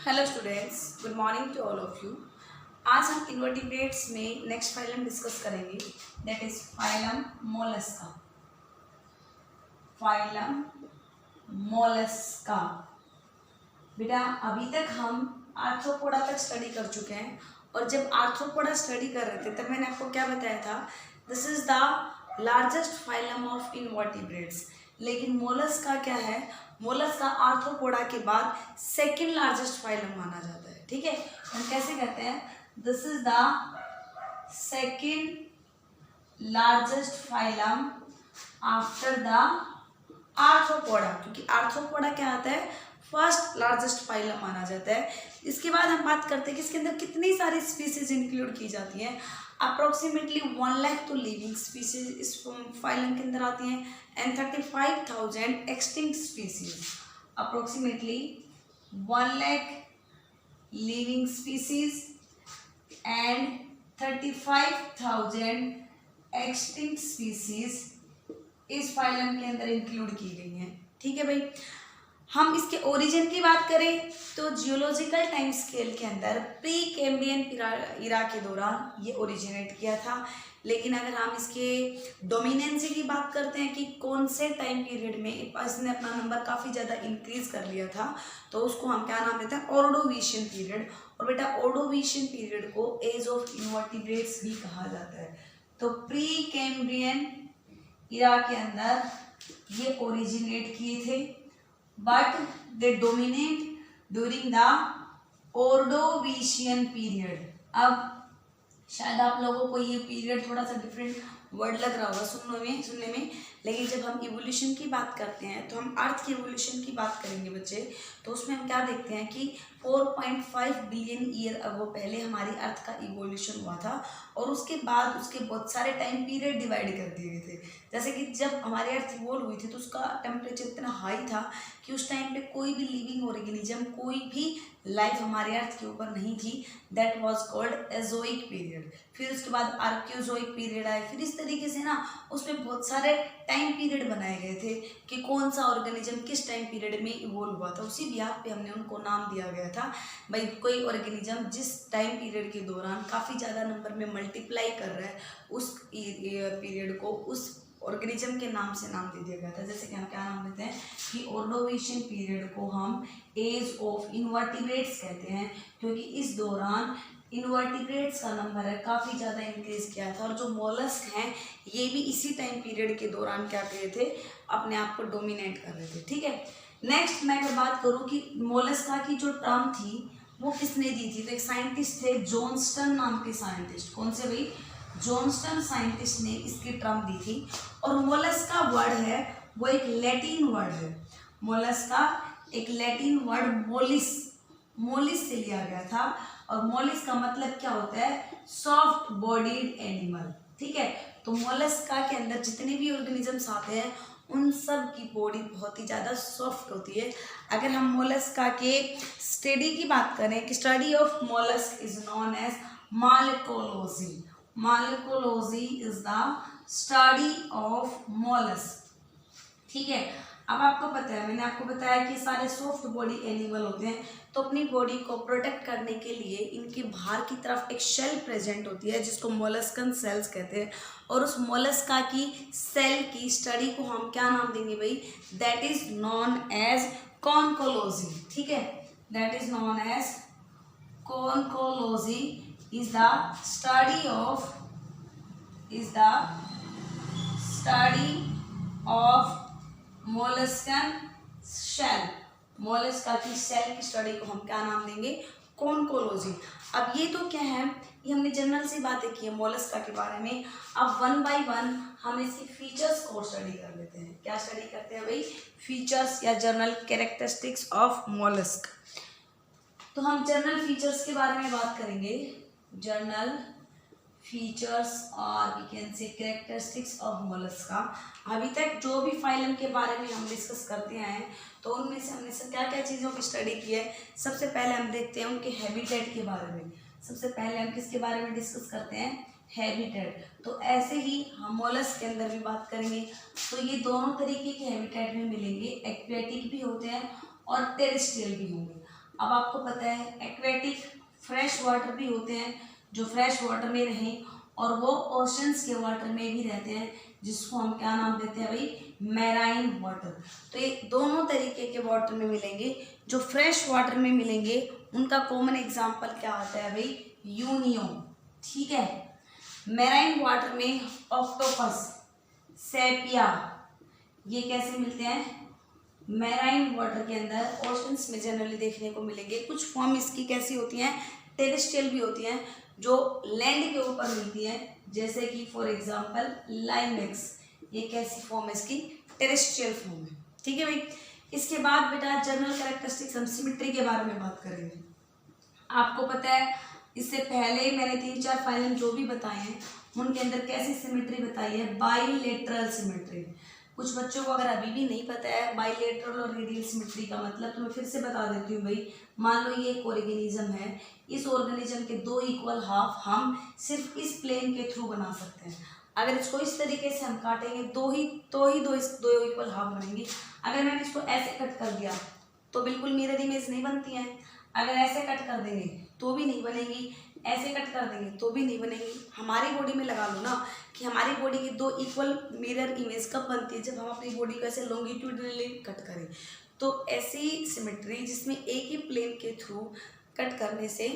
Hello students, good morning to all of you. आज हम invertebrates में नेक्स्ट फाइलम डिस्कस करेंगे, that is phylum Mollusca. Phylum Mollusca. बेटा अभी तक हम आर्थ्रोपोडा तक स्टडी कर चुके हैं, और जब आर्थ्रोपोडा स्टडी कर रहे थे तब मैंने आपको क्या बताया था, this is the largest phylum of invertebrates. लेकिन मोलस्का क्या है, मोलस्का आर्थ्रोपोडा के बाद सेकंड लार्जेस्ट फाइलम माना जाता है। ठीक है, हम कैसे कहते हैं, this is the second largest phylum after the arthropoda, क्योंकि आर्थ्रोपोडा क्या आता है, फर्स्ट लार्जेस्ट फाइलम माना जाता है। इसके बाद हम बात करते हैं कि इसके अंदर कितनी सारी स्पीसीज इंक्लूड की जाती हैं। अप्रोक्सीमेटली 1 लाख तो लिविंग स्पीसीज इस फाइलम के अंदर आती हैं, and 35,000 extinct species. Approximately 1 lakh living species and 35,000 extinct species इस फाइलम के अंदर इंक्लूड की गई हैं। ठीक है भाई, हम इसके ओरिजिन की बात करें तो जियोलॉजिकल टाइम स्केल के अंदर प्री कैम्ब्रियन इरा के दौरान ये ओरिजिनेट किया था। लेकिन अगर हम इसके डोमिनेंसी की बात करते हैं कि कौन से टाइम पीरियड में इसने अपना नंबर काफ़ी ज़्यादा इंक्रीज कर लिया था, तो उसको हम क्या नाम देते हैं, ऑर्डोविशियन पीरियड। और बेटा ऑर्डोविशियन पीरियड को एज ऑफ इन्वर्टिब्रेट्स भी कहा जाता है। तो प्री कैम्ब्रियन इरा के अंदर ये ओरिजिनेट किए थे, but they dominate during the Ordovician period। अब शायद आप लोगों को ये पीरियड थोड़ा सा डिफरेंट वर्ड लग रहा होगा सुनने में, लेकिन जब हम इवोल्यूशन की बात करते हैं तो हम अर्थ की इवोल्यूशन की बात करेंगे बच्चे, तो उसमें हम क्या देखते हैं कि 4.5 बिलियन ईयर अगो पहले हमारी अर्थ का इवोल्यूशन हुआ था, और उसके बाद उसके बहुत सारे टाइम पीरियड डिवाइड कर दिए गए थे। जैसे कि जब हमारी अर्थ इवोल्व हुई थी तो उसका टेम्परेचर इतना हाई था कि उस टाइम पे कोई भी लिविंग ऑर्गेनिज्म, कोई भी लाइफ हमारे अर्थ के ऊपर नहीं थी, that was called Azoic period. फिर उसके बाद आर्कियोजोइक पीरियड आए, फिर इस तरीके से ना उसमें बहुत सारे टाइम पीरियड बनाए गए थे कि कौन सा ऑर्गेनिज्म किस टाइम पीरियड में इवोल्व हुआ था। उसी बिहाफ पे हमने उनको नाम दिया गया था, भाई कोई ऑर्गेनिज्म जिस टाइम पीरियड के दौरान काफ़ी ज़्यादा नंबर में मल्टीप्लाई कर रहा है, उस पीरियड को उस ऑर्गेनिज्म के नाम से नाम दे दिया गया था। जैसे कि हम क्या नाम देते हैं कि ऑर्डोविशियन पीरियड को हम एज ऑफ इन्वर्टिब्रेट्स कहते हैं, क्योंकि इस दौरान इन्वर्टिब्रेट्स का नंबर है काफ़ी ज़्यादा इंक्रीज किया था, और जो मोलस्क हैं ये भी इसी टाइम पीरियड के दौरान क्या कर रहे थे, अपने आप को डोमिनेट कर रहे थे। ठीक है, नेक्स्ट मैं अगर बात करूँ कि मोलस्का की जो टर्म थी वो किसने दी थी, तो एक साइंटिस्ट थे जॉनस्टन नाम के साइंटिस्ट। कौन से भाई, जॉनस्टन साइंटिस्ट ने इसकी टर्म दी थी। और मोलस्का वर्ड है वो एक लैटिन वर्ड है। मोलस्का एक लैटिन वर्ड मोलिस से लिया गया था, और मोलिस का मतलब क्या होता है, सॉफ्ट बॉडीड एनिमल। ठीक है, तो मोलस्का के अंदर जितने भी ऑर्गेनिजम्स आते हैं उन सब की बॉडी बहुत ही ज़्यादा सॉफ्ट होती है। अगर हम मोलस्का के स्टडी की बात करें कि study of mollusc is known as malacology. Malacology is the study of mollusc. ठीक है, अब आपको पता है, मैंने आपको बताया कि सारे सॉफ्ट बॉडी एनिमल होते हैं, तो अपनी बॉडी को प्रोटेक्ट करने के लिए इनके बाहर की तरफ एक शेल प्रेजेंट होती है जिसको मोलस्कन सेल्स कहते हैं। और उस मोलस्का की सेल की स्टडी को हम क्या नाम देंगे भाई, that is known as conchology. ठीक है, that is known as conchology is the study of molluscan shell। Mollusca की सेल की स्टडी को हम क्या नाम देंगे, कॉन्कोलॉजी। अब ये तो क्या है, ये हमने जनरल सी बातें की है मोलस्का के बारे में। अब 1 बाय 1 हम इसकी फीचर्स को स्टडी कर लेते हैं। क्या स्टडी करते हैं भाई, फीचर्स या जनरल कैरेक्टरिस्टिक्स ऑफ मोलस्क। तो हम जनरल फीचर्स के बारे में बात करेंगे। जनरल फीचर्स और we can say characteristics of Mollusca. अभी तक जो भी फाइलम के बारे में हम डिस्कस करते आए हैं तो उनमें से हमने क्या क्या चीज़ों की स्टडी की है। सबसे पहले हम देखते हैं उनके हैबिटेट के बारे में। सबसे पहले हम किसके बारे में डिस्कस करते हैं, हैबिटेट। तो ऐसे ही हम मोलस्क के अंदर भी बात करेंगे, तो ये दोनों तरीके के हैबिटेट में मिलेंगे, एक्वेटिक भी होते हैं और टेरेस्ट्रियल भी होंगे। अब आपको पता है एक्वेटिक फ्रेश वाटर भी होते हैं जो फ्रेश वाटर में रहें, और वो ओशंस के वाटर में भी रहते हैं जिसको हम क्या नाम देते हैं भाई, मैराइन वाटर। तो ये दोनों तरीके के वाटर में मिलेंगे। जो फ्रेश वाटर में मिलेंगे उनका कॉमन एग्जाम्पल क्या आता है भाई, यूनियो, ठीक है। मैराइन वाटर में ऑक्टोपस, सेपिया, ये कैसे मिलते हैं, मैराइन वाटर के अंदर ओशंस में जनरली देखने को मिलेंगे। कुछ फॉर्म इसकी कैसी होती हैं, टेरेस्ट्रियल भी होती हैं जो लैंड के ऊपर मिलती हैं, जैसे कि फॉर एग्जांपल लाइमेक्स, ये कैसी फॉर्म है इसकी, टेरेस्ट्रियल फॉर्म है, ठीक है भाई। इसके बाद बेटा जनरल कैरेक्टरिस्टिक्स हम सिमेट्री के बारे में बात करेंगे। आपको पता है इससे पहले मैंने 3-4 फाइनल जो भी बताए हैं उनके अंदर कैसी सिमेट्री बताई है, बाइलेटरल सिमेट्री। कुछ बच्चों को अगर अभी भी नहीं पता है बाइलेटरल और रेडियल सिमेट्री का मतलब, तो मैं फिर से बता देती हूँ भाई। मान लो ये एक ऑर्गेनिज्म है, इस ऑर्गेनिज्म के 2 इक्वल हाफ हम सिर्फ इस प्लेन के थ्रू बना सकते हैं। अगर इसको इस तरीके से हम काटेंगे तो ही दो इक्वल हाफ बनेंगी। अगर मैंने इसको ऐसे कट कर दिया तो बिल्कुल मिरर इमेज नहीं बनती है। अगर ऐसे कट कर देंगे तो भी नहीं बनेगी, ऐसे कट कर देंगे तो भी नहीं बनेगी। हमारी बॉडी में लगा लो ना कि हमारी बॉडी की 2 इक्वल मिरर इमेज कब बनती है, जब हम अपनी बॉडी को ऐसे लॉन्गिट्यूडनली कट करें। तो ऐसी सिमेट्री जिसमें एक ही प्लेन के थ्रू कट करने से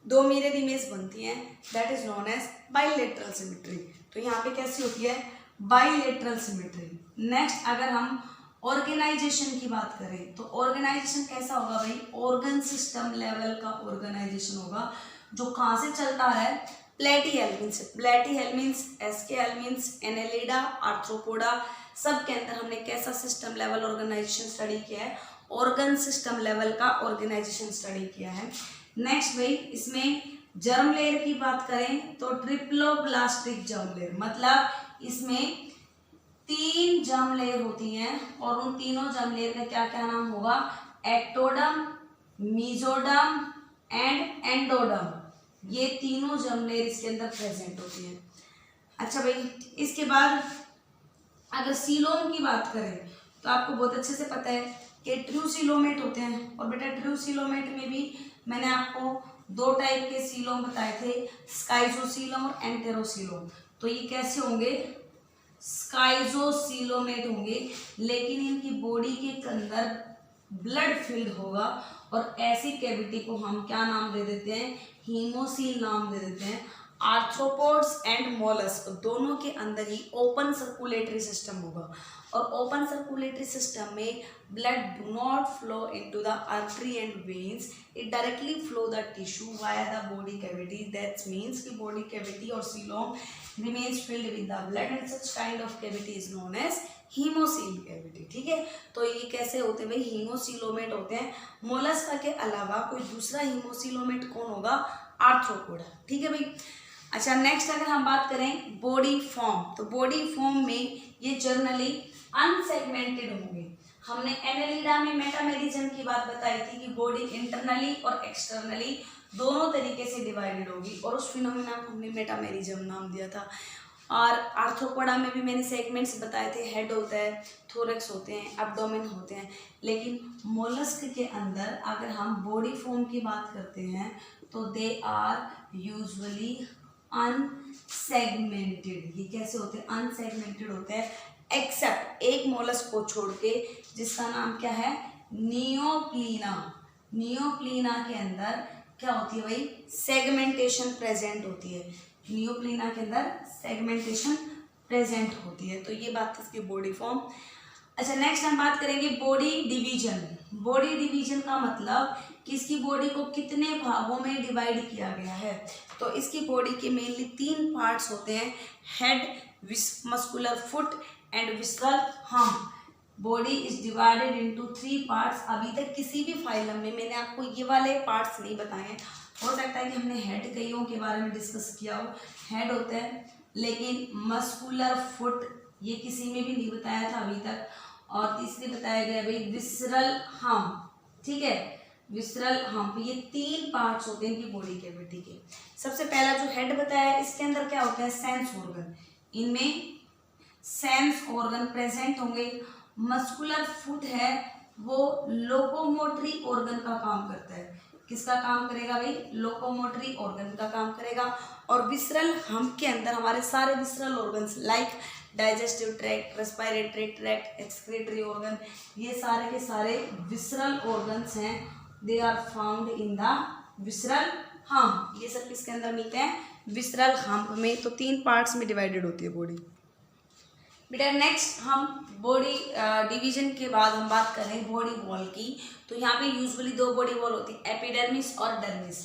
2 मिरर इमेज बनती हैं, that is known as bilateral symmetry. तो यहाँ पे कैसी होती है, बाइलेटरल सिमेट्री। नेक्स्ट अगर हम ऑर्गेनाइजेशन की बात करें तो ऑर्गेनाइजेशन कैसा होगा भाई, ऑर्गन सिस्टम लेवल का ऑर्गेनाइजेशन होगा जो कहाँ से चलता है, प्लेटीहेल्मिन्थ से। प्लेटीहेल्मिन्थ, एस्केहेल्मिन्थ, एनेलिडा, आर्थ्रोपोडा, सब के अंदर हमने कैसा सिस्टम लेवल ऑर्गेनाइजेशन स्टडी किया है, ऑर्गन सिस्टम लेवल का ऑर्गेनाइजेशन स्टडी किया है। नेक्स्ट भाई इसमें जर्म लेयर की बात करें तो ट्रिप्लोब्लास्टिक जर्म लेयर, मतलब इसमें 3 जर्म लेयर होती हैं और उन तीनों जर्म लेयर का क्या क्या नाम होगा, एक्टोडम, मीजोडम एंड एंडोडम। ये तीनों जर्म लेयर इसके अंदर प्रेजेंट होती हैं। अच्छा भाई इसके बाद अगर सीलोम की बात करें तो आपको बहुत अच्छे से पता है कि ट्रू सीलोमेट होते हैं। और बेटा ट्रू सीलोमेट में भी मैंने आपको 2 टाइप के सीलोम बताए थे, स्काइजोसीलोम और एंटेरोसीलोम। तो ये कैसे होंगे, स्काइजोसीलोमेट होंगे, लेकिन इनकी बॉडी के अंदर ब्लड फिल्ड होगा और ऐसी कैविटी को हम क्या नाम दे देते हैं, हीमोसील नाम दे देते हैं। आर्थ्रोपोड्स एंड मोलस्क दोनों के अंदर ही ओपन सर्कुलेटरी सिस्टम होगा, और ओपन सर्कुलेटरी सिस्टम में blood do not flow into the artery and veins, it directly flow the tissue via the body cavity. That means कि बॉडी कैविटी और coelom remains filled with the blood and such kind of cavity is known as haemocoel cavity, ठीक है। तो ये कैसे होते हैं भाई, हीमोसीलोमेट होते हैं। मोलस्का के अलावा कोई दूसरा हीमोसीलोमेट कौन होगा, आर्थ्रोपोडा, ठीक है भाई। अच्छा नेक्स्ट अगर हम बात करें बॉडी फॉर्म, तो बॉडी फॉर्म में ये जर्नली अनसेगमेंटेड होंगे। हमने एनेलिडा में मेटामेरिज्म की बात बताई थी कि बॉडी इंटरनली और एक्सटर्नली दोनों तरीके से डिवाइडेड होगी, और उस फिनोमेना को हमने मेटामेरिज्म नाम दिया था। और आर्थ्रोपोडा में भी मैंने सेगमेंट्स बताए थे, हेड होता है, थोरैक्स होते हैं, एब्डोमेन होते हैं। लेकिन मोलस्क के अंदर अगर हम बॉडी फॉर्म की बात करते हैं तो दे आर यूजुअली अनसेगमेंटेड। ये कैसे होते हैं, अनसेगमेंटेड होते हैं, एक्सेप्ट एक मोलस्क को छोड़ के जिसका नाम क्या है, नियोप्लीना। नियोप्लीना के अंदर क्या होती है भाई, सेगमेंटेशन प्रेजेंट होती है। नियोप्लीना के अंदर सेगमेंटेशन प्रेजेंट होती है। तो ये बात इसकी बॉडी फॉर्म। अच्छा नेक्स्ट हम बात करेंगे बॉडी डिवीजन। बॉडी डिवीजन का मतलब कि इसकी बॉडी को कितने भागों में डिवाइड किया गया है। तो इसकी बॉडी के मेनली 3 पार्ट्स होते हैं, head, muscular foot and visceral hump. Body is divided into 3 parts. अभी तक किसी भी फाइलम में मैंने आपको ये वाले पार्ट्स नहीं बताए हैं। हो सकता है कि हमने हेड कईयों के बारे में डिस्कस किया हो, हेड होता है, लेकिन मस्कुलर फुट ये किसी में भी नहीं बताया था अभी तक। और तीसरी बताया गया भाई विसरल हम्प, ठीक है, विसरल हम्प। ये 3 पार्ट्स होते हैं इनकी बॉडी कैविटी के। सबसे पहला जो हेड बताया इसके अंदर क्या होता है, सेंस ऑर्गन। इनमें सेंस ऑर्गन प्रेजेंट होंगे। मस्कुलर फुट है वो लोकोमोटरी ऑर्गन का काम करता है। किसका काम करेगा भाई? लोकोमोटरी ऑर्गन का काम करेगा। और विसरल हम्प के अंदर हमारे सारे visceral organs like digestive tract, respiratory tract, excretory organ, ये सारे के सारे विसरल ऑर्गन्स हैं। They are found in the visceral hump. ये सब किसके अंदर मिलते हैं? विसरल हम्प में। तो 3 पार्ट्स में डिवाइडेड होती है बॉडी। बेटा नेक्स्ट हम बॉडी डिवीजन के बाद हम बात करें बॉडी वॉल की। तो यहाँ पे यूजुअली 2 बॉडी वॉल होती है, एपिडर्मिस और डर्मिस।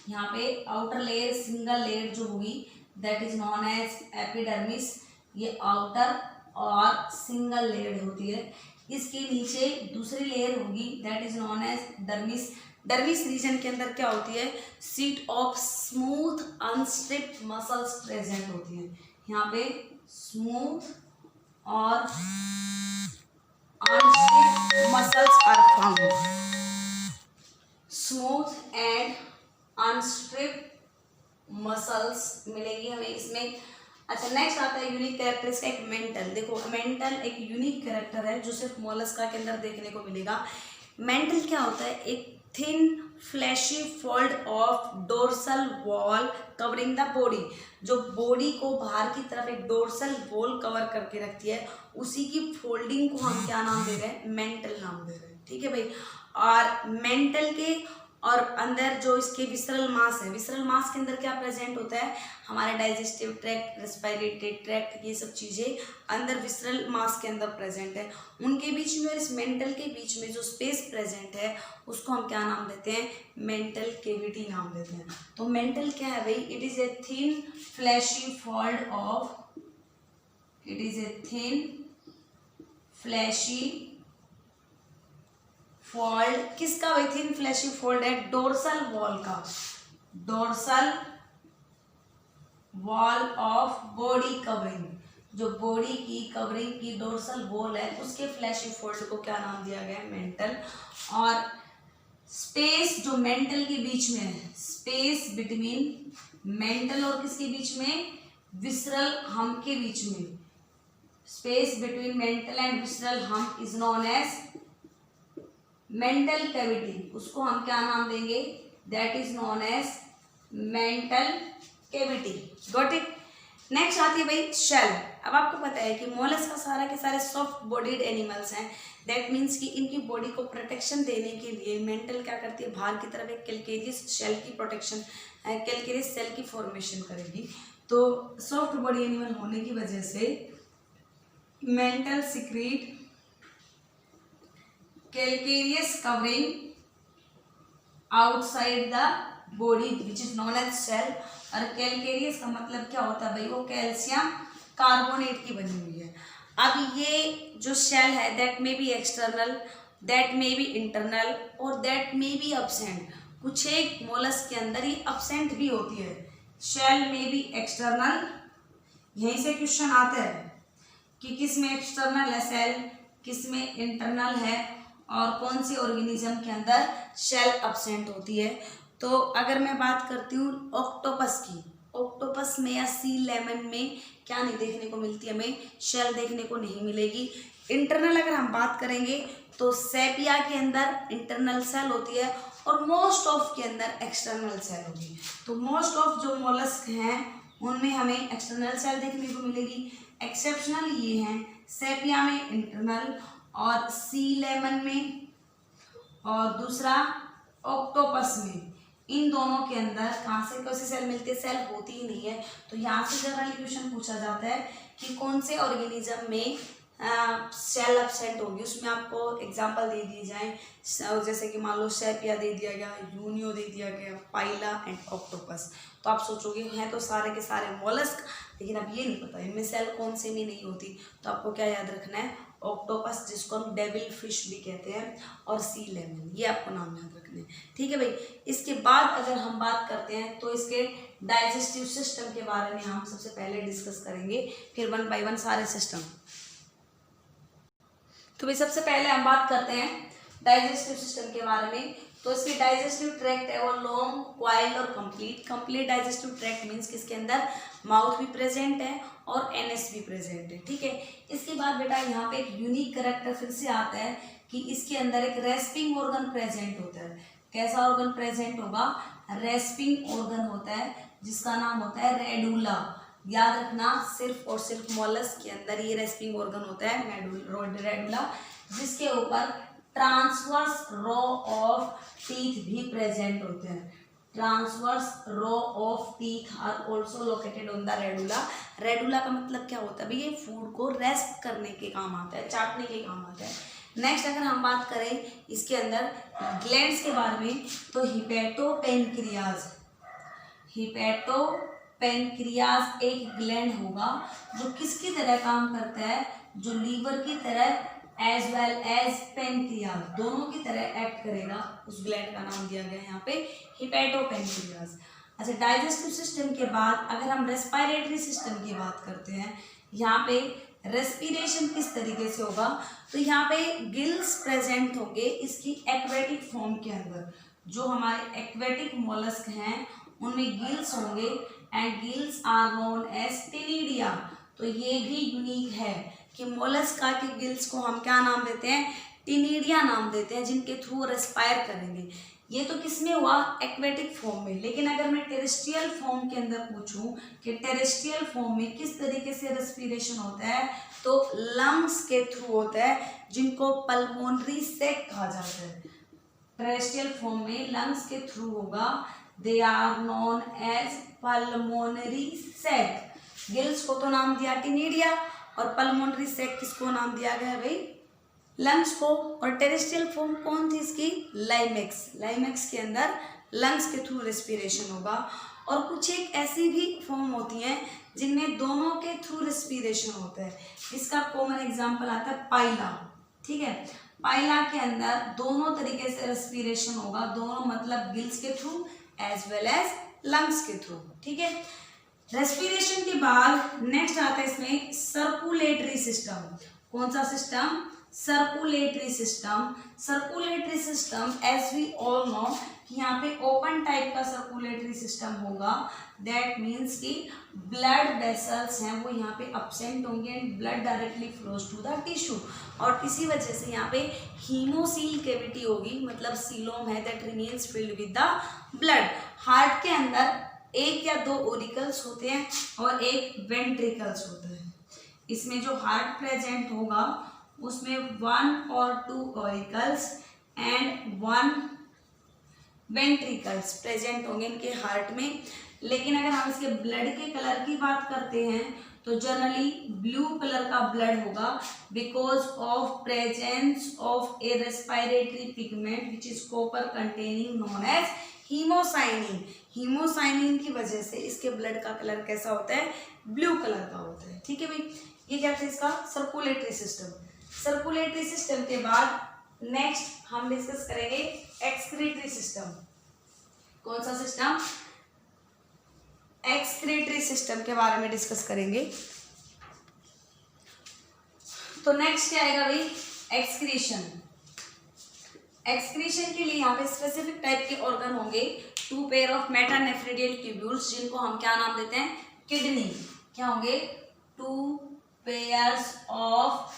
यहाँ पे आउटर लेयर सिंगल लेयर जो होगी that is known as epidermis, ये आउटर और सिंगल लेयर होती है। इसके नीचे दूसरी लेयर होगी that is known as dermis. Dermis region के अंदर क्या होती है? Sheet of smooth unstriped muscles present होती है। यहाँ पे स्मूथ और unstriped muscles are found. Smooth and unstriped muscles मिलेगी हमें इसमें। अच्छा नेक्स्ट आता है यूनिक कैरेक्टरिस्टिक मेंटल। देखो मेंटल एक यूनिक कैरेक्टर है जो सिर्फ मोलस्का के अंदर देखने को मिलेगा। मेंटल क्या होता है? एक thin fleshy fold of dorsal wall covering the body. जो बॉडी को बाहर की तरफ एक डोर्सल वॉल कवर करके रखती है, उसी की फोल्डिंग को हम क्या नाम दे रहे हैं? मेंटल नाम दे रहे हैं। ठीक है भाई। और मेंटल के और अंदर जो इसके विसरल मास है, विसरल मास के अंदर क्या प्रेजेंट होता है? हमारे डाइजेस्टिव ट्रैक्ट, रेस्पिरेटरी ट्रैक्ट, ये सब चीज़ें अंदर विसरल मास के अंदर प्रेजेंट है। उनके बीच में और इस मेंटल के बीच में जो स्पेस प्रेजेंट है उसको हम क्या नाम देते हैं? मेंटल कैविटी नाम देते हैं। तो मेंटल क्या है भाई? It is a thin fleshy fold of, it is a thin fleshy fold. किसका भाई थिन फ्लैशी फोल्ड है? डोर्सल वॉल का। Dorsal wall of body covering, जो बॉडी की कवरिंग की डोर्सल वॉल है उसके फ्लैशी फोल्ड को क्या नाम दिया गया है? मेंटल। और स्पेस जो मेंटल के बीच में है, स्पेस बिटवीन मेंटल और किसके बीच में? विसरल हम्प के बीच में। Space between mantle and visceral hump is known as mantle cavity. उसको हम क्या नाम देंगे? That is known as mantle cavity. Got it. Next आती है भाई शेल। अब आपको पता है कि मोलस्क का सारा के सारे सॉफ्ट बॉडीड एनिमल्स हैं। दैट मीन्स कि इनकी बॉडी को प्रोटेक्शन देने के लिए मेंटल क्या करती है? बाहर की तरफ एक कैल्केरियस शेल की प्रोटेक्शन, कैल्केरियस सेल की फॉर्मेशन करेगी। तो सॉफ्ट बॉडी एनिमल होने की वजह से mental secrete calcareous covering outside the body which is known as shell। और calcareous का मतलब क्या होता है भाई? वो कैल्शियम कार्बोनेट की बनी हुई है। अब ये जो शेल है that may be external, that may be internal और दैट मे बी अब्सेंट। कुछ एक मोलस्क के अंदर ही अब्सेंट भी होती है। शेल मे बी एक्सटर्नल, यहीं से क्वेश्चन आता है कि किस में एक्सटर्नल है सेल, किस में इंटरनल है और कौन सी ऑर्गेनिज्म के अंदर शेल अब्सेंट होती है। तो अगर मैं बात करती हूँ ऑक्टोपस की, ऑक्टोपस में या सी लेमन में क्या नहीं देखने को मिलती? हमें शेल देखने को नहीं मिलेगी। इंटरनल अगर हम बात करेंगे तो सेपिया के अंदर इंटरनल सेल होती है और मोस्ट ऑफ के अंदर एक्सटर्नल सेल होगी। तो मोस्ट ऑफ जो मोलस्क हैं उनमें हमें एक्सटर्नल सेल देखने को मिलेगी। एक्सेप्शनल ये हैं सेपिया में इंटरनल और सी लेमन में और दूसरा ऑक्टोपस में। इन दोनों के अंदर कहाँ से कौन सी सेल मिलती है? सेल होती ही नहीं है। तो यहाँ से जनरली क्वेश्चन पूछा जाता है कि कौन से ऑर्गेनिज्म में सेल अब्सेंट होगी। उसमें आपको एग्जांपल दे दिए जाएं, जैसे कि मान लो सेपिया दे दिया गया, यूनियो दे दिया गया, पाइला एंड ऑक्टोपस। तो आप सोचोगे हैं तो सारे के सारे मोलस्क, लेकिन अब ये नहीं पता इनमें सेल कौन से में नहीं होती। तो आपको क्या याद रखना है? ऑक्टोपस जिसको हम डेविल फिश भी कहते हैं और सी लेमन, ये आपको नाम याद रखने हैं। ठीक है भाई। इसके बाद अगर हम बात करते हैं तो इसके डाइजेस्टिव सिस्टम के बारे में हम सबसे पहले डिस्कस करेंगे, फिर 1 बाय 1 सारे सिस्टम। तो भाई सबसे पहले हम बात करते हैं डाइजेस्टिव सिस्टम के बारे में। तो इसकी डाइजेस्टिव ट्रैक्ट है वो लॉन्ग, क्वाइल्ड और complete. Complete digestive tract means किसके अंदर माउथ भी प्रेजेंट है और एनएस भी प्रेजेंट है। ठीक है। इसके बाद बेटा यहाँ पे एक यूनिक कैरेक्टर फिर से आता है कि इसके अंदर एक रेस्पिंग ऑर्गन प्रेजेंट होता है। कैसा ऑर्गन प्रेजेंट होगा? रेस्पिंग ऑर्गन होता है जिसका नाम होता है रेडुला। याद रखना, सिर्फ और सिर्फ मॉलस्क के अंदर ये रेस्पिंग ऑर्गन होता है रेडुला, जिसके ऊपर ट्रांसवर्स रो ऑफ टीथ भी प्रेजेंट होते हैं। Transverse row of teeth are also located on the radula. Radula का मतलब क्या होता है भाई? ये फूड को रेस्ट करने के काम आता है, चाटने के काम आता है। नेक्स्ट अगर हम बात करें इसके अंदर ग्लैंड्स के बारे में, तो हिपैटोपेनक्रियाज एक ग्लैंड होगा जो किसकी तरह काम करता है? जो लीवर की तरह एज वेल एज पेनक्रियाज, दोनों की तरह एक्ट करेगा। उस ग्लैंड का नाम दिया गया है यहाँ पे हिपैटोपेनक्रियाज। अच्छा, डाइजेस्टिव सिस्टम के बाद अगर हम रेस्पिरेटरी सिस्टम की बात करते हैं, यहाँ पे रेस्पिरेशन किस तरीके से होगा? तो यहाँ पे गिल्स प्रेजेंट होंगे इसकी एक्वेटिक फॉर्म के अंदर। जो हमारे एक्वेटिक मोलस्क हैं उनमें गिल्स होंगे and gills are known as ctenidia. तो ये भी यूनिक है कि मोलस्का के गिल्स को हम क्या नाम देते हैं? टिनिडिया नाम देते हैं, जिनके थ्रू रेस्पायर करेंगे। ये तो किसमें हुआ? एक्वेटिक फॉर्म में। लेकिन अगर मैं टेरेस्ट्रियल फॉर्म के अंदर पूछूं कि टेरेस्ट्रियल फॉर्म में किस तरीके से रेस्पिरेशन होता है, तो लंग्स के थ्रू होता है, जिनको पल्मोनरी सैक कहा जाता है। टेरेस्ट्रियल फॉर्म में लंग्स के थ्रू होगा, they are known as pulmonary sac. Gills को तो नाम दिया टिनिडिया और पल्मोनरी सैक किसको नाम दिया गया है भाई? लंग्स को। और टेरेस्ट्रियल फॉर्म कौन थी इसकी? लाइमेक्स के अंदर लंग्स के थ्रू रेस्पिरेशन होगा। और कुछ एक ऐसी भी फॉर्म होती हैं जिनमें दोनों के थ्रू रेस्पिरेशन होता है। इसका कॉमन एग्जांपल आता है पाइला। ठीक है, पाइला के अंदर दोनों तरीके से रेस्पिरेशन होगा, दोनों मतलब गिल्स के through as well as lungs के थ्रू। ठीक है, रेस्पिरेशन के बाद नेक्स्ट आता है इसमें सर्कुलेटरी सिस्टम। कौन सा system? Circulatory system. Circulatory system as we all know कि यहाँ पे ओपन टाइप का सर्कुलेटरी सिस्टम होगा। दैट मीन्स कि ब्लड वेसल्स हैं वो यहाँ पे एब्सेंट होंगे and blood directly flows to the tissue. और इसी वजह से यहाँ पे हीमोसील कैविटी होगी, मतलब सीलोम है that remains filled with the blood. Heart के अंदर एक या दो ओरिकल्स होते हैं और एक वेंट्रिकल्स होता है। इसमें जो हार्ट प्रेजेंट होगा उसमें 1 और 2 ओरिकल्स एंड 1 वेंट्रिकल्स प्रेजेंट होंगे इनके हार्ट में। लेकिन अगर हम इसके ब्लड के कलर की बात करते हैं तो जनरली ब्लू कलर का ब्लड होगा, because of presence of a respiratory pigment which is copper containing known as haemocyanin. Haemocyanin की वजह से इसके ब्लड का कलर कैसा होता है? ब्लू कलर का होता है। ठीक है भाई, ये क्या था इसका सर्कुलेटरी सिस्टम। सर्कुलेटरी सिस्टम के बाद नेक्स्ट हम डिस्कस करेंगे एक्सक्रीटरी सिस्टम। कौन सा सिस्टम? एक्सक्रीटरी सिस्टम के बारे में डिस्कस करेंगे। तो नेक्स्ट क्या आएगा भाई? एक्सक्रीशन। एक्सक्रीशन के लिए यहाँ पे स्पेसिफिक टाइप के ऑर्गन होंगे, 2 पेयर ऑफ मेटानेफ्रिडियल ट्यूब्यूल्स, जिनको हम क्या नाम देते हैं? किडनी। क्या होंगे? 2 पेयर्स ऑफ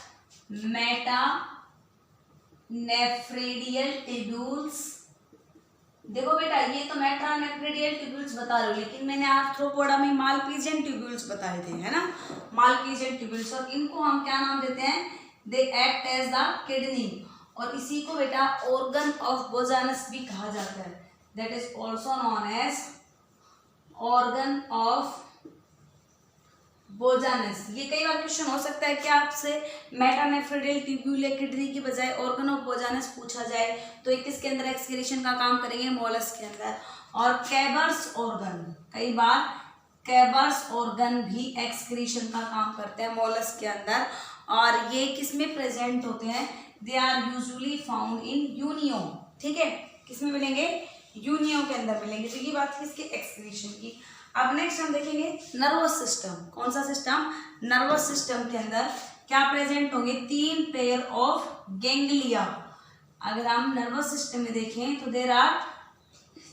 मेटानेफ्रिडियल ट्यूब्यूल्स। देखो बेटा, ये तो मेटानेफ्रिडियल ट्यूब्यूल्स बता रहे हो, लेकिन मैंने आर्थ्रोपोडा में मालपीजियन ट्यूब्यूल्स बताए थे, है ना? मालपीजियन ट्यूब्यूल्स, और इनको हम क्या नाम देते हैं? They act as the kidney. और इसी को बेटा ऑर्गन ऑफ बोजानस भी कहा जाता है, that is also known as organ of Bojanus. ये कई बार क्वेश्चन हो सकता है कि आपसे मेटानेफ्रिडियल ट्यूब्यूल या किडनी की बजाय ऑर्गन ऑफ बोजानस पूछा जाए, तो ये किसके अंदर एक्सक्रीशन का काम करेंगे? मोलस्क के अंदर। और कैबर्स ऑर्गन, कई बार कैबर्स ऑर्गन भी एक्सक्रीशन का काम करते हैं मोलस्क के अंदर। और ये किसमें प्रेजेंट होते हैं? They are usually found in Unio. ठीक है, किसमें मिलेंगे? यूनियो के अंदर मिलेंगे। तो ये बात किसकी? एक्सक्रीशन की। अब नेक्स्ट हम देखेंगे नर्वस सिस्टम। कौन सा सिस्टम? नर्वस सिस्टम के अंदर क्या प्रेजेंट होंगे? 3 पेयर ऑफ गैंग्लिया। अगर हम नर्वस सिस्टम में देखें तो there are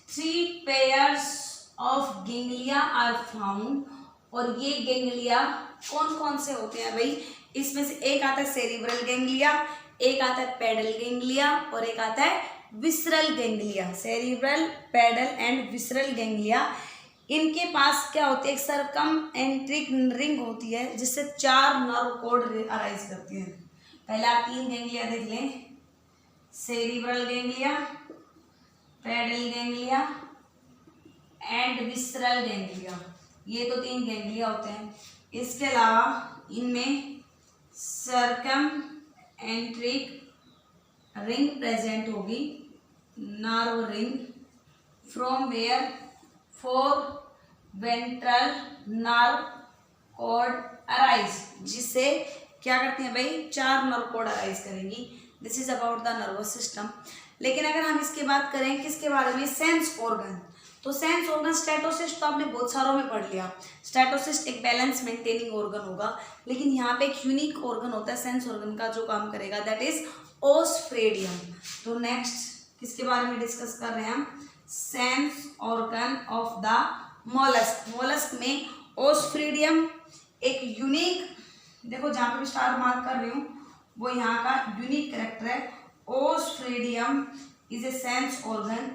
3 pairs of ganglia are found. और ये गैंग्लिया कौन कौन से होते हैं भाई? इसमें से एक आता है सेरिब्रल गैंग्लिया, एक आता है पेडल गेंगलिया और एक आता है visceral ganglia. Cerebral, pedal and visceral ganglia, इनके पास क्या होती है, एक सरकमएंट्रिक रिंग होती है जिससे 4 नर्व कोड अराइज करती है। पहले आप 3 गेंगलिया देख लें, cerebral ganglia, pedal ganglia and visceral ganglia, ये तो 3 गेंगलिया होते हैं। इसके अलावा इनमें सरकमएंट्रिक रिंग प्रेजेंट होगी, nerve ring, from where 4 ventral nerve cord arise, जिससे क्या करती हैं भाई, 4 नर्व कॉर्ड अराइज करेंगी। This is about the nervous system. लेकिन अगर हम इसकी बात करें किसके बारे में, सेंस ऑर्गन, तो सेंस ऑर्गन स्टेटोसिस्ट तो आपने बहुत सारों में पढ़ लिया। स्टेटोसिस्ट एक बैलेंस मेंटेनिंग ऑर्गन होगा, लेकिन यहाँ पे एक यूनिक ऑर्गन होता है सेंस ऑर्गन का जो काम करेगा, दैट इज ओस्फ्रेडियम। तो नेक्स्ट किसके बारे में डिस्कस कर रहे हैं हम, sense organ of the mollusc. Mollusc में ओस्फ्रेडियम एक यूनिक, देखो जहाँ पे भी स्टार मार्क कर रही हूँ वो यहाँ का यूनिक कैरेक्टर है। Osphradium is a sense organ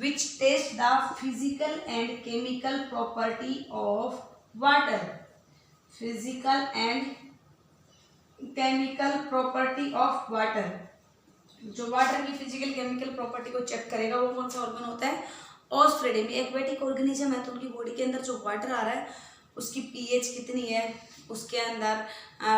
which test the physical and chemical property of water. Physical and chemical property of water. जो वाटर की फिजिकल केमिकल प्रॉपर्टी को चेक करेगा वो कौन सा ऑर्गन होता है, ओस्फ्रेडियम। एक्वेटिक ऑर्गेनिज्म है तो उनकी बॉडी के अंदर जो वाटर आ रहा है उसकी पीएच कितनी है, उसके अंदर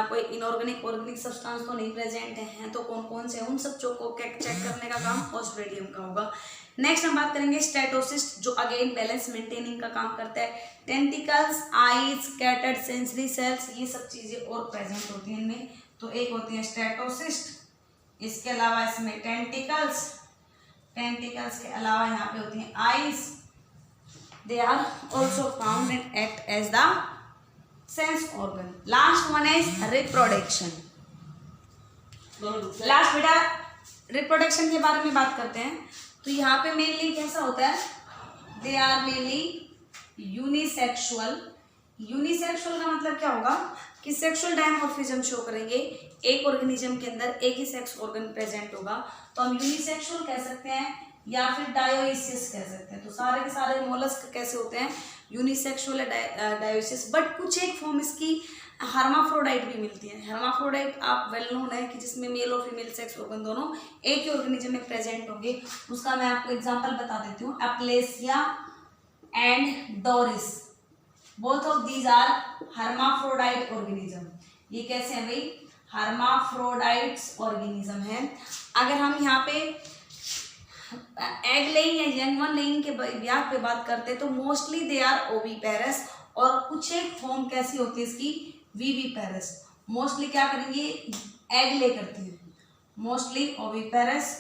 कोई इनऑर्गेनिक ऑर्गेनिक सब्सटेंस तो नहीं प्रेजेंट है, तो कौन कौन से, उन सब को चेक करने का काम ओस्फ्रेडियम का होगा। नेक्स्ट हम बात करेंगे स्टेटोसिस्ट, जो अगेन बैलेंस मेंटेनिंग का काम करता है। Tentacles, eyes, scattered sensory sales, ये सब चीजें और प्रेजेंट होती हैं इनमें। तो एक होती है स्टेटोसिस्ट, इसके अलावा इसमें टेंटिकल्स, टेंटिकल्स के अलावा यहाँ पे होती हैं eyes, they are also found and act as the sense organ. Last one is reproduction. Last बेटा रिप्रोडक्शन के बारे में बात करते हैं। तो यहाँ पे मेनली कैसा होता है, they are mainly unisexual. Unisexual का मतलब क्या होगा कि सेक्सुअल डायमॉर्फिज्म शो करेंगे, एक ऑर्गेनिज्म के अंदर एक ही सेक्स ऑर्गन प्रेजेंट होगा, तो हम यूनिसेक्सुअल कह सकते हैं या फिर डायोइसिस कह सकते हैं। तो सारे के सारे मोलस्क कैसे होते हैं, यूनिसेक्सुअल या डायोइसिस। बट कुछ एक फॉर्म इसकी हर्माफ्रोडाइट भी मिलती है। हर्माफ्रोडाइट आप वेल नोन है कि जिसमें मेल और फीमेल सेक्स ऑर्गन दोनों एक ही ऑर्गेनिज्म में प्रेजेंट होंगे। उसका मैं आपको एग्जांपल बता देती हूँ, Aplysia and Doris, both of these are hermaphrodite organism. ये कैसे है भाई, हर्माफ्रोडाइट्स ऑर्गेनिज्म है। अगर हम यहाँ पे एग लेइंग या यंग वन लेइंग के ब्याह पे बात करते हैं तो मोस्टली दे आर ओवीपेरस, और कुछ एक फॉर्म कैसी होती है इसकी, वीवीपेरस। मोस्टली क्या करेंगे, एग ले करती है, mostly oviparous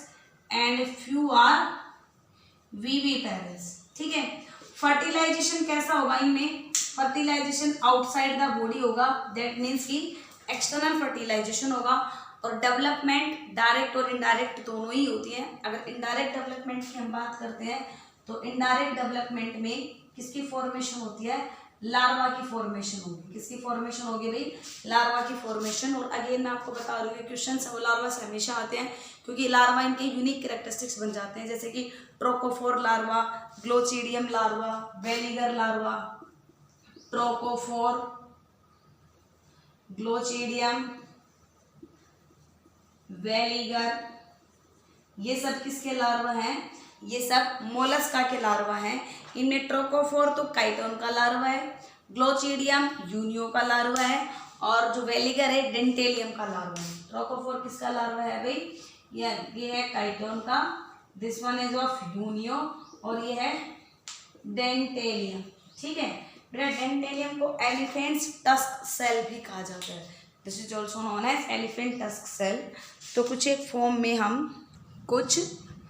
and few are viviparous. ठीक है। फर्टिलाइजेशन कैसा होगा इनमें, फर्टिलाइजेशन आउटसाइड द बॉडी होगा, दैट मीन्स कि एक्सटर्नल फर्टिलाइजेशन होगा। और डेवलपमेंट डायरेक्ट और इनडायरेक्ट दोनों ही होती है। अगर इनडायरेक्ट डेवलपमेंट की हम बात करते हैं तो इनडायरेक्ट डेवलपमेंट में किसकी फॉर्मेशन होती है, लार्वा की फॉर्मेशन होगी। किसकी फॉर्मेशन होगी भाई, लार्वा की फॉर्मेशन। और अगेन मैं आपको बता रही हूँ क्वेश्चन वो लार्वा से हमेशा आते हैं क्योंकि लार्वा इनके यूनिक कैरेक्टरिस्टिक्स बन जाते हैं, जैसे कि trochophore larva, glochidium larva, veliger larva, trochophore, glochidium, veliger, ये सब किसके लार्वा हैं, ये सब मोलस्का के लार्वा हैं। इनमें ट्रोकोफोर तो काइटोन का लार्वा है, ग्लोचिडियम यूनियो का लार्वा है, और जो वेलिगर है डेंटेलियम का लार्वा है। ट्रोकोफोर किसका लार्वा है भाई, ये है काइटोन का, this one is of Unio, और ये है डेंटेलियम। ठीक है बेटा, डेंटेलियम को एलिफेंट्स टस्क सेल भी कहा जाता है, this is also known as elephant tusk shell. तो कुछ एक फॉर्म में हम कुछ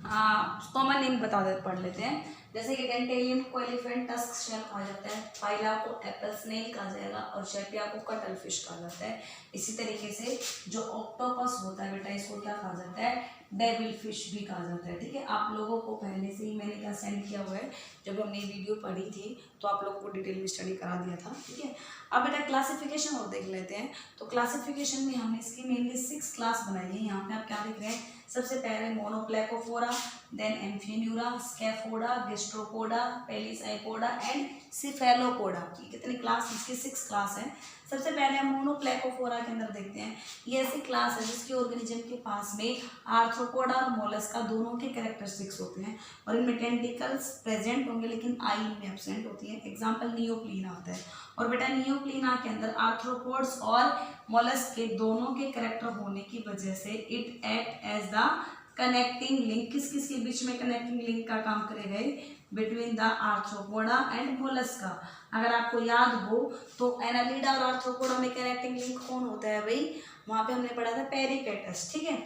कॉमन नेम पढ़ लेते हैं, जैसे कि डेंटेलियम को एलिफेंट टस्क शेल कहा जाता है, फाइला को एप्पल स्नेल कहा जाएगा, और शेपिया को कटल फिश कहा जाता है। इसी तरीके से जो ऑक्टोपस होता है बेटा, इसको क्या कहा जाता है, डेविल फिश भी कहा जाता है। ठीक है, आप लोगों को पहले से ही मैंने क्या सेंड किया हुआ है, जब हमने वीडियो पढ़ी थी तो आप लोगों को डिटेल में स्टडी करा दिया था। ठीक है, अब बेटा क्लासिफिकेशन और देख लेते हैं। तो क्लासिफिकेशन में हमने इसकी मेनली 6 क्लास बनाई है। यहाँ पे आप क्या देख रहे हैं, सबसे पहले मोनोप्लेकोफोरा, देन एम्फिन्यूरा, स्कैफोडा, गैस्ट्रोपोडा, पेलिसाइपोडा एंड सिफेलोपोडा। ये कितनी क्लास, इसकी 6 क्लास है। सबसे पहले हम मोनोप्लेकोफोरा के अंदर देखते हैं। ये ऐसी क्लास है जिसके ऑर्गेनिज्म के पास में आर्थ्रोपोडा और मोलस्का दोनों के कैरेक्टरिस्टिक्स होते हैं और इनमें टेंटिकल्स प्रेजेंट होंगे लेकिन आई में एब्सेंट होती है। एग्जांपल नियोप्लीना आता है। और बेटा नियोप्लीना के अंदर आर्थ्रोपोड्स और मोलस्क के दोनों के कैरेक्टर होने की वजह से it act as the connecting link. किस किस के बीच में कनेक्टिंग लिंक का काम करेगा, between the arthropoda and Mollusca. अगर आपको याद हो तो एनालिडा और आर्थ्रोपोडा में कनेक्टिंग लिंक कौन होता है भाई, वहाँ पे हमने पढ़ा था पेरिपेटस। ठीक है,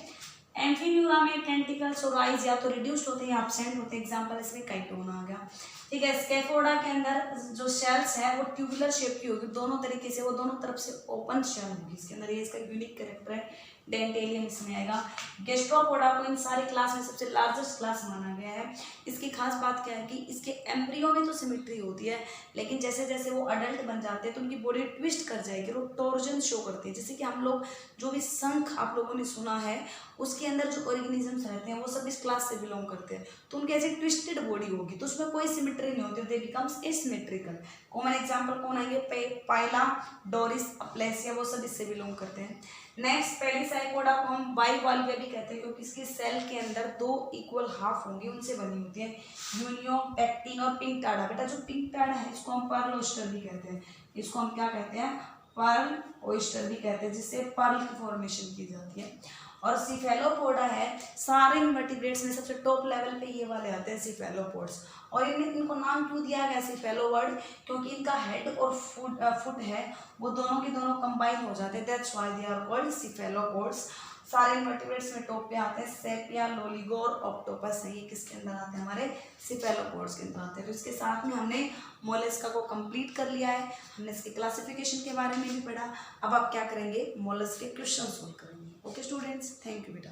एम्फिन्यूरा में टेंटिकल्स और आइज या तो रिड्यूस्ड होते हैं या एब्सेंट होते हैं। एग्जांपल इसमें काइटोन आ गया। ठीक है, स्कैफोडा के अंदर जो शेल्स है वो ट्यूबुलर शेप की होगी, दोनों तरीके से, वो दोनों तरफ से ओपन शेल होगी इसके अंदर। ये इसका यूनिक कैरेक्टर है। डेंटेलियम इसमें आएगा। गैस्ट्रोपोडा को इन सारी क्लास में सबसे लार्जेस्ट क्लास माना गया है। इसकी खास बात क्या है कि इसके एम्ब्रियो में तो सिमेट्री होती है, लेकिन जैसे जैसे वो अडल्ट बन जाते हैं तो उनकी बॉडी ट्विस्ट कर जाएगी, वो टॉर्जन शो करती है। जैसे कि हम लोग जो भी शंख आप लोगों ने सुना है उसके अंदर जो ऑर्गेनिजम्स रहते हैं वो सब इस क्लास से बिलोंग करते हैं, तो उनकी ऐसी ट्विस्टेड बॉडी होगी तो उसमें कोई सिमेट्री नहीं होती, दे बिकम्स एसिमेट्रिकल। कॉमन एग्जांपल कौन आएंगे, पाइला, डोरिस, अप्लेसिया, वो सब इससे बिलोंग करते हैं। नेक्स्ट पेलिसाइपोडा को हम बाइवाल्वे भी कहते हैं क्योंकि इसके सेल के अंदर 2 इक्वल हाफ होंगी, उनसे बनी होती है। यूनियो, पैक्टिन और पिंक टाडा। बेटा जो पिंक टाडा है इसको हम पर्ल ओयस्टर भी कहते हैं। इसको हम क्या कहते हैं, पर्ल ओयस्टर भी कहते हैं, जिससे पर्ल की फॉर्मेशन की जाती है। और सिफेलोपोडा है, सारे इनवर्टिब्रेट्स में सबसे टॉप लेवल पे ये वाले आते हैं सिफेलोपोड्स। और इनको नाम क्यों दिया गया सिफेलोवर्ड, क्योंकि इनका हेड और फुट है वो दोनों के दोनों कंबाइन हो जाते हैं, that's why they are called cephalopods. सारे इनवर्टिब्रेट्स में टॉप पे आते हैं। सेपिया, लोलिगोर, ऑक्टोपस है, ये किसके अंदर आते हैं, हमारे सिफेलोपोड्स के अंदर आते हैं। तो इसके साथ में हमने मोलस्का को कंप्लीट कर लिया है। हमने इसके क्लासिफिकेशन के बारे में भी पढ़ा। अब आप क्या करेंगे, मोलस्क के क्वेश्चन सोल्व करेंगे। ओके स्टूडेंट्स, थैंक यू बेटा।